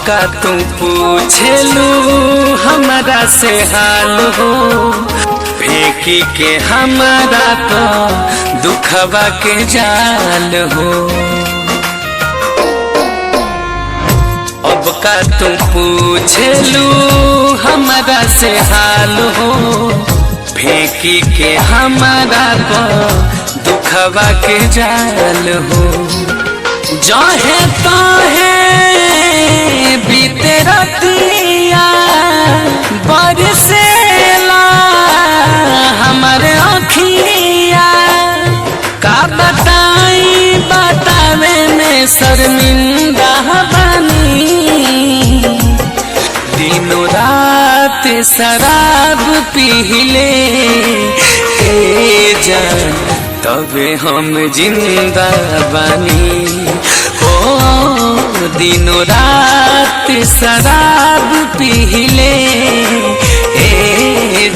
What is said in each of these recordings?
का तू पूछलू हमारा से हाल हो, फेंकी के हमारा तो दुखवा के जाल हो। अब का तू पूछलू हमारा से हाल हो, फेंकी के हमारा तो दुखवा के जाल हो। जहे तहे बीते रतिया बरसेला हमारे अखिया, का बताई बतावे में शर्मिंदा बनी। दिनों रात शराब पीले जान तबे हम जिंदा बानी। ओ दिनों रात शराब पीले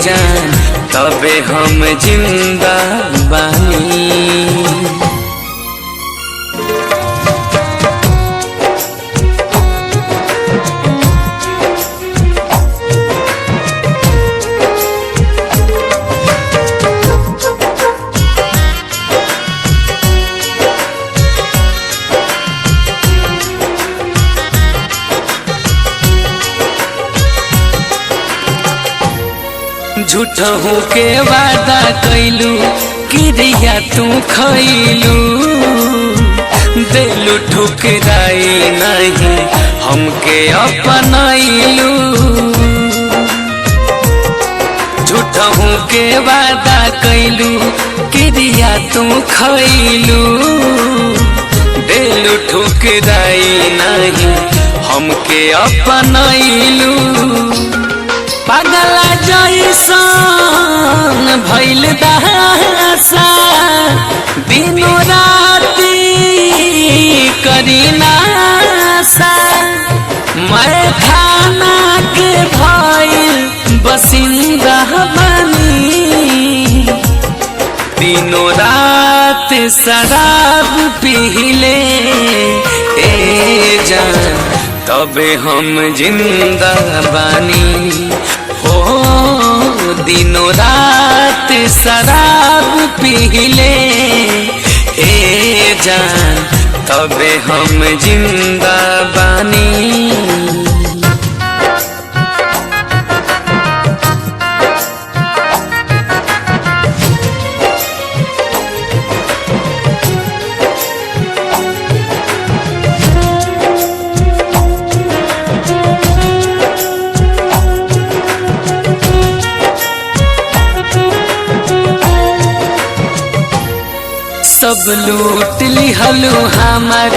जान तबे हम जिंदा बानी। झूठहू के वादा कैलू क्रिया तू खैलू, दिलू ठुकराई नहीं हमके अपनैलू। झूठहू के वादा कैलू क्रिया तू खैलू, दिलू ठुकराई नहीं हमके अपनैलू। पागला जैसन भइल दशा दिनों राती करी नासा, मैं खाना के भइल बसिंदा बनी। दिनों रात शराब पीले जान तबे हम जिंदा बानी। हो दिनों रात शराब पीले जान तबे हम जिंदा बानी। सब लूट लिहलू हमार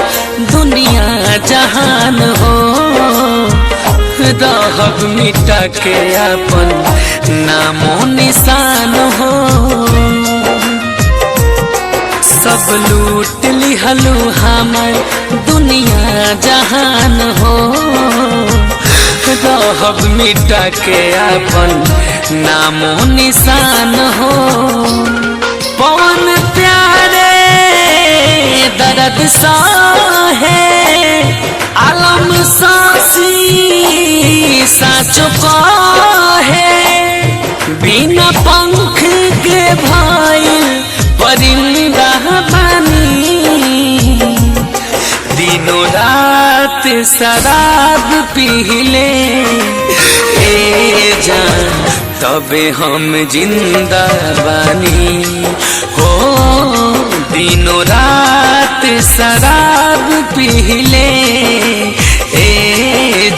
दुनिया जहान हो, रहब मिटा के अपन नामो निशान हो। सब लूट लिहलू हमार दुनिया जहान हो, रहब मिटा के अपन नामो निशान हो। पवन प्यारे दर्द साहे आलम सासी साचो कहे, बिना पंख के भइल परिंदा बनी। दिनों रात शराब पीले जान तबे हम जिंदा बानी। हो दिनों रात शराब पीले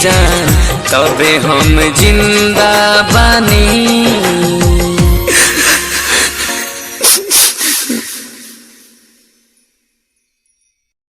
जान तबे हम जिंदा बानी।